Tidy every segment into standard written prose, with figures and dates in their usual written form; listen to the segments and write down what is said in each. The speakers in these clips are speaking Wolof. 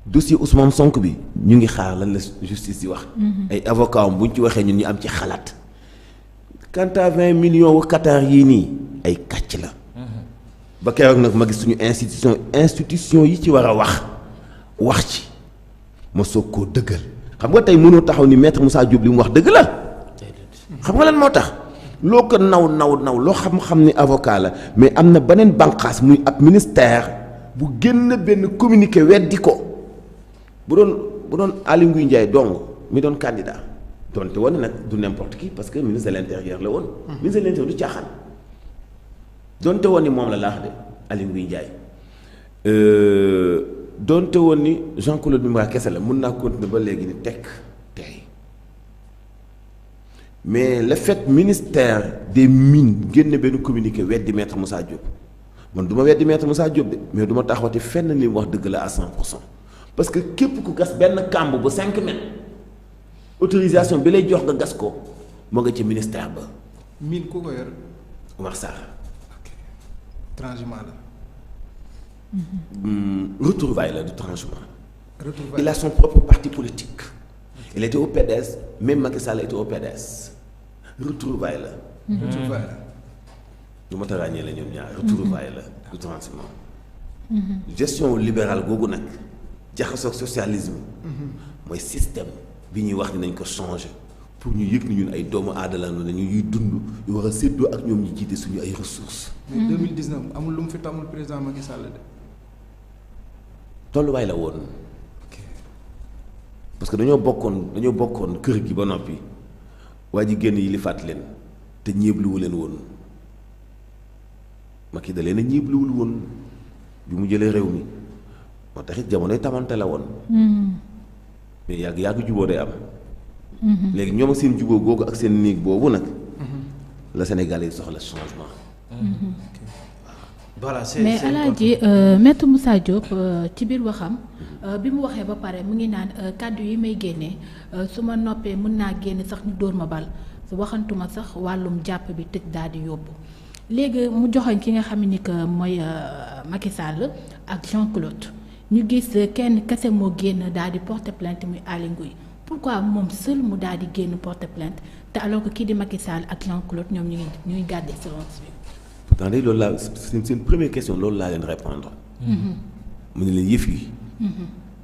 dossier Ousmane Sonko bi ñu ngi xaar lan la justice di wax. ay avocat am bu ñu ci waxee ñun ñu am ci xalaat. quant à 20 millions wu Qatar yii nii ay kàcc la. ba keroog nag ma gis suñu institution yi ci war a wax ci ma soog koo dëggal xam nga tey mënoo taxaw ni maître Moussa Diop li mu wax dëgg la. xam nga lan moo tax loo ko naw loo xam ni avocat la mais am na beneen bànqaas muy ab ministère bu génn benn communiqué weddi ko bu doon Aly Ngouille Ndiaye dong mi doon candidat donte woon nag du n'importe qui parce que ministre de l'intérieur la woon. ministre de l'intérieur du caaxaan donte woon ni moom la laax de Aly Ngouille Ndiaye donte woon ni Jean-Claude Mimra kese la mun naa continuer ba léegi ni tekk tey mais le fait ministère des mines génne benn communiqué weddi maître Moussa Diop man du ma weddi maître Moussa Diop de mais du ma taxawati fenn li mu wax dëgg la à 100% parce que képp ku gas benn kàmb bu 5 mètres autorisation bi lay jox nga gas ko moo nga ci ministère ba. mine ku ko yor. Oumar Sarr. ok transhumant la. Retrouvailles la du transhumant. Retrouvailles. Il a son propre parti politique. Il était au PDS même Macky Sall était au PDS. Retrouvailles la. Retrouvailles la. lu ma ta ràññee la ñoom ñaar retrouvailles la du transhumant. gestion libérale googu nag jaxasoog socialisme. mooy système bi ñuy wax ni nañ ko changer pour ñu yëg ni ñun ay doomu aadala la ñu ñuy dund yu war a séddoo ak ñoom ñu jiite suñu ay ressources. mais 2019 amul lu mu fi tàmmul président Macky Sall de. tolluwaay la woon. parce que dañoo bokkoon kër gi ba noppi waa ji génn yi li fàtt leen te ñeebluwu leen woon Macky da leen a ñeebluwul woon bi mu jëlee réew mi moo taxit jamonoy tamante la woon. mais yàgg juboo day am. léegi ñoom ak seen juboo googu ak seen néeg boobu nag. la Sénégalais yi soxla changement. voilà mais Alaaji maître Moussa Diop ci biir waxam bi mu waxee ba pare mu ngi naan kàddu yi may génnee su ma noppee mën naa génne sax ñu dóor ma bal su waxantuma sax wàllum jàpp bi tëj daal di yóbbu léegi mu joxoñ ki nga xam ni que mooy Macky Sall ak Jean-Claude ñu gis kenn kese moo génn daal di porter plainte muy Aly Ngouille pourquoi moom seul mu daal di génn porter plainte te alors que kii di Macky Sall ak Jean-Claude ñoom ñu ngi gàdde silence bi. pourtant day loolu laa seen première question loolu laa leen répondre mu ne leen yëf yi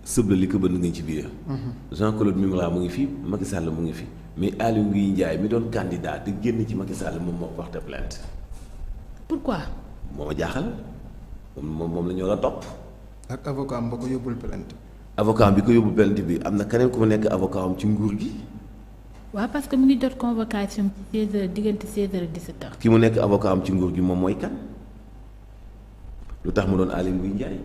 sëb la li ko bënn nga ci biir Jean-Claude Mimra mu ngi fi Macky Sall mu ngi fi mais Aly Ngouille Ndiaye mi doon candidat te génn ci Macky Sall moom moo porté plainte pourquoi moo ma jaaxal moom la ñu war a topp ak avocat am ba ko yóbbul plainte. avocat bi ko yóbbu plainte bi am na keneen ku ma nekk avocat am ci nguur gi waaw parce que mu ngi jot convocation 16h diggante 16h ak 17h. ki mu nekk avocat am ci nguur gi moom mooy kan lu tax mu doon Aly Ngouille Ndiaye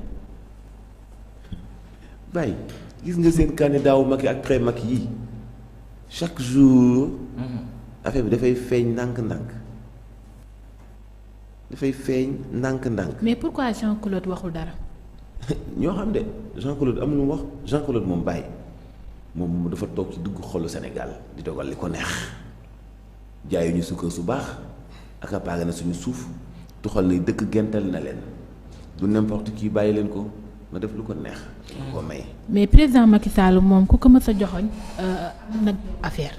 bàyyi gis nga seen candidat wu Macky ak pré Macky yi chaque jour affaire bi dafay feeñ ndànk-ndànk mais pourquoi Jean-Claude waxul dara. ñoo xam de Jean-Claude amul mu wax Jean-Claude moom bàyyi moom dafa toog ci dugg xolu Sénégal di dogal li ko neex jaayuñu sukkar su baax accaparé na suñu suuf tuxal na dëkk gental na leen du n'importe qui bàyyi leen ko nga def lu ko neex. ko may. mais président Macky Sall moom ku ko mës a joxoñ nag affaire.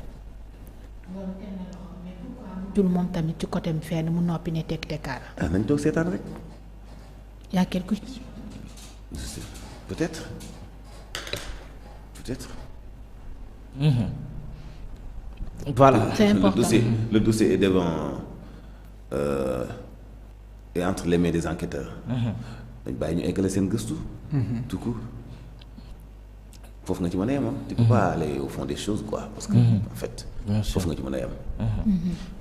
jul moom tamit ci côté fenn mu noppi ne tekk tekkaara. ah nañ toog seetaan rek. y a quelque chose. peut-être. Voilà. C'est important. Le dossier est devant et entre les mains des enquêteurs. dañ bàyyi ñu eggale seen gëstu. tout court foofu nga ci mën a yem tu peux pas aller au fond des choses quoi. parce que en fait. foofu nga ci mën a yem.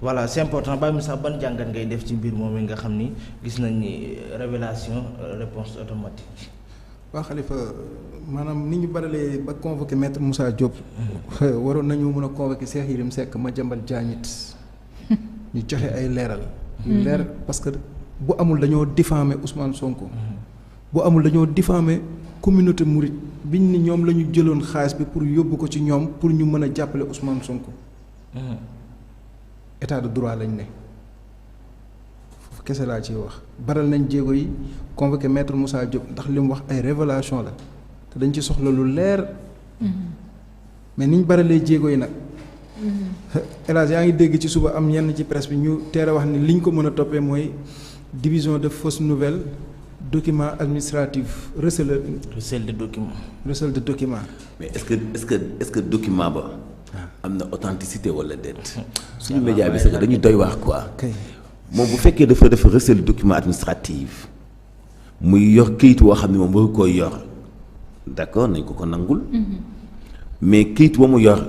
voilà c'est important Baye Moussa ban jàngat ngay def ci mbir moom mi nga xam ni gis nañ ni révélation réponse automatique. waa Khalifa maanaam ni ñu baralee ba convoqué maître Moussa Diop. waroon nañu mën a convoqué Cheikh Yérim Seck Madiambal Diagne it ñu joxe ay leeral. leer parce que bu amul dañoo diffamer Ousmane Sonko. bu amul dañoo diffamer communauté mouride biñ ni ñoom la ñu jëloon xaalis bi pour yóbbu ko ci ñoom pour ñu mën a jàppale Ousmane Sonko. état de droit lañ ne foofu kese laa ciy wax baral nañ jéego yi convoqué maître Moussa Diop ndax li mu wax ay révélation la te dañ ci soxla lu leer. mais niñ baralee jéego yi nag. hélas yaa ngi dégg ci suba am ñenn ci presse bi ñu teel a wax ni liñ ko mën a toppee mooy division de fausses nouvelles document administratif recel de document. recel de document. mais est-ce que document ba am na authenticité wala déet. suñu média bi sax dañuy doy wax quoi. moom bu fekkee dafa recel document administratif muy yor këyit woo xam ne moom waru koy yor d'accord nañ ko nangul. mais këyit wa mu yor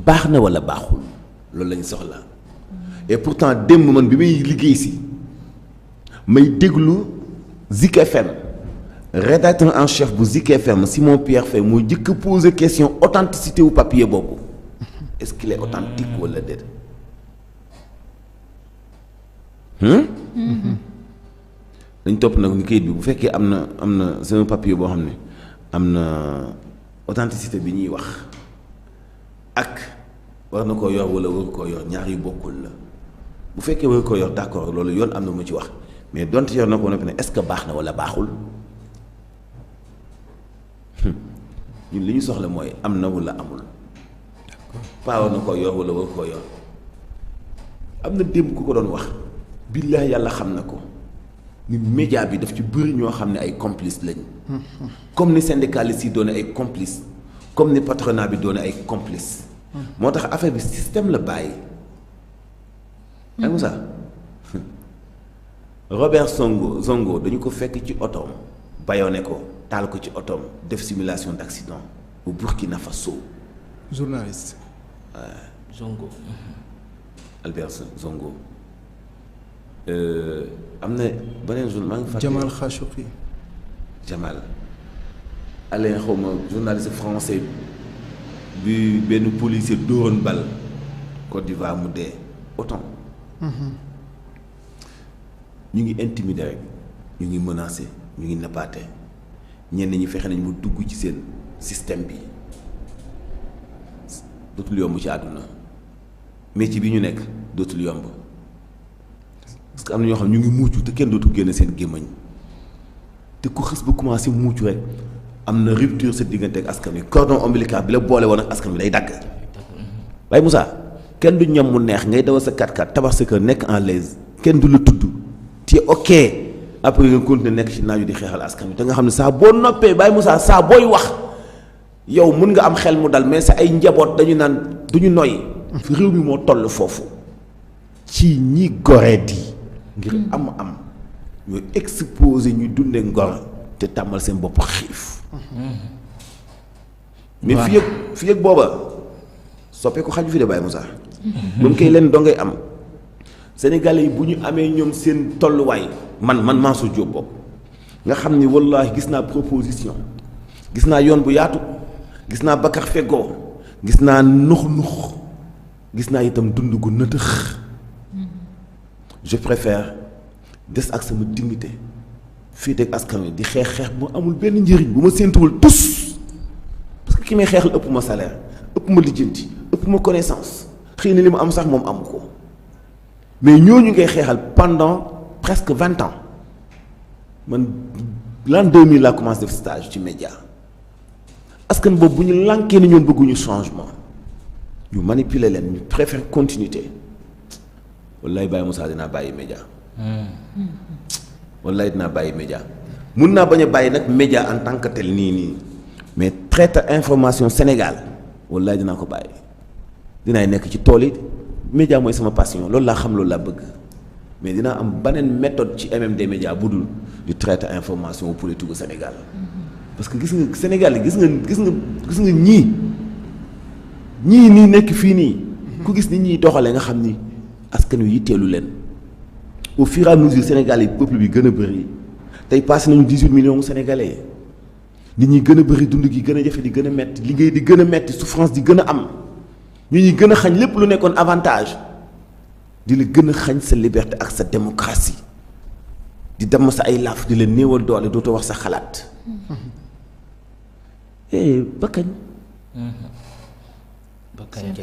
baax na wala baaxul loolu lañ soxla. et pourtant démb man bi may liggéey si may déglu Zik FM rédacteur en chef bu Zik FM Simon Pierre Faye moo jëkk poser question authenticité wu papier boobu est-ce qu'il est authentique wala déet. dañ topp nag ni kayit bi bu fekkee am na c'est un papier boo xam ne am na authenticité bi ñuy wax ak war na koo yor wala war koo yor ñaar yu bokkul la bu fekkee war koo yor d'accord loolu yoon am na mu ci wax mais donte yor na ko noppi ne est-ce que baax na wala baaxul ñun li ñu soxla mooy am na wala amul pas war na koo yor wala war koo yor am na démb ku ko doon wax billahi yàlla xam na ko ni média bi daf ci bëri ñoo xam ne ay complices lañ comme ni syndicalistes yi doone ay complices comme ni patronat bi doone ay complices moo tax affaire bi système la bàyyi ay Moussa Robert Zongo dañu ko fekk ci otoom bayone ko taal ko ci otoom def simulation d'accident au Burkina Faso. journaliste. Zongo. Albert Zongo. am na beneen journal maa ngi fàtte. Jamal Khashoggi. Jamal Alain xawma journaliste français bi benn policier dóoroon bal Côte d'Ivoire mu dee autant. ñu ngi intimider rek ñu ngi menacer ñu ngi nappaate ñenn ñi fexe nañ mu dugg ci seen système bi dootul yomb ci àdduna métier bi ñu nekk dootul yomb parce que am na ñoo xam ñu ngi muucu te kenn dootul génne seen gémmañ te ku xës ba commencé muucu rek am na rupture sa diggante ak askan wi cordon ombilical bi la boole woon ak askan wi day dagg. waaye Moussa kenn du ñam mu neex ngay dawal sa 4x4 tabax sa kër nekk en l'aise kenn du la tudd te ok après nga continuer nekk ci naaju di xeexal askan wi te nga xam ne saa boo noppee Baye Moussa saa booy wax yow mun nga am xel mu dal mais sa ay njaboot dañu naan duñu noy réew mi moo toll foofu ci ñi goree di ngir am ñooy exposé ñu dunde ngor te tàmmal seen bopp xiif mais fii ak booba soppee ko xaju fi de Baye Moussa moom kay leen doo ngay am Sénégalais yi bu ñu amee ñoom seen tolluwaay man Mansour Diop boobu nga xam ni wallaahi gis naa proposition gis naa yoon bu yaatu gis naa Bakar Feggo gis naa nux gis naa itam dund gu nëtëx je préfère des ak sama dignité fii teg askan wi di xeex bu amul benn njëriñ bu ma séentuwul tus parce que ki may xeexal ëpp ma salaire ëpp ma lijjanti ëpp ma connaissance xëy na li ma am sax moom amu ko mais ñooñu ngay xeexal pendant presque 20 ans man l'an 2000 laa commencé def stage ci média askan boobu bu ñu lànkee ni ñoom bëgguñu changement ñu manipuler leen ñu préfère continuité wallaay Baye Moussa dinaa bàyyi média wallaay dinaa bàyyi média mun naa bañ a bàyyi nag média en tant que tel nii mais traite information Sénégal wallaay dinaa ko bàyyi dinaay nekk ci tool yi média mooy sama passion loolu laa xam loolu laa bëgg mais dinaa am beneen méthode ci MMD média bu dul di traiter information politique au Sénégal parce que gis nga Sénégal gis nga ñii nii nekk fii nii ku gis ni ñuy doxalee nga xam ni askan wi yitteelu leen au fur et à mesure Sénégal yi peuple bi gën a bëri tey passé nañu 18 millions sénégalais nit ñi gën a bëri dund gi gën a jafe di gën a metti liggéey di gën a metti souffrance di gën a am ñu ñuy gën a xañ lépp lu nekkoon avantage di la gën a xañ sa liberté ak sa démocratie di dem sa ay laaf di la néewal doole dootoo wax sa xalaat ba kañ. ba kañ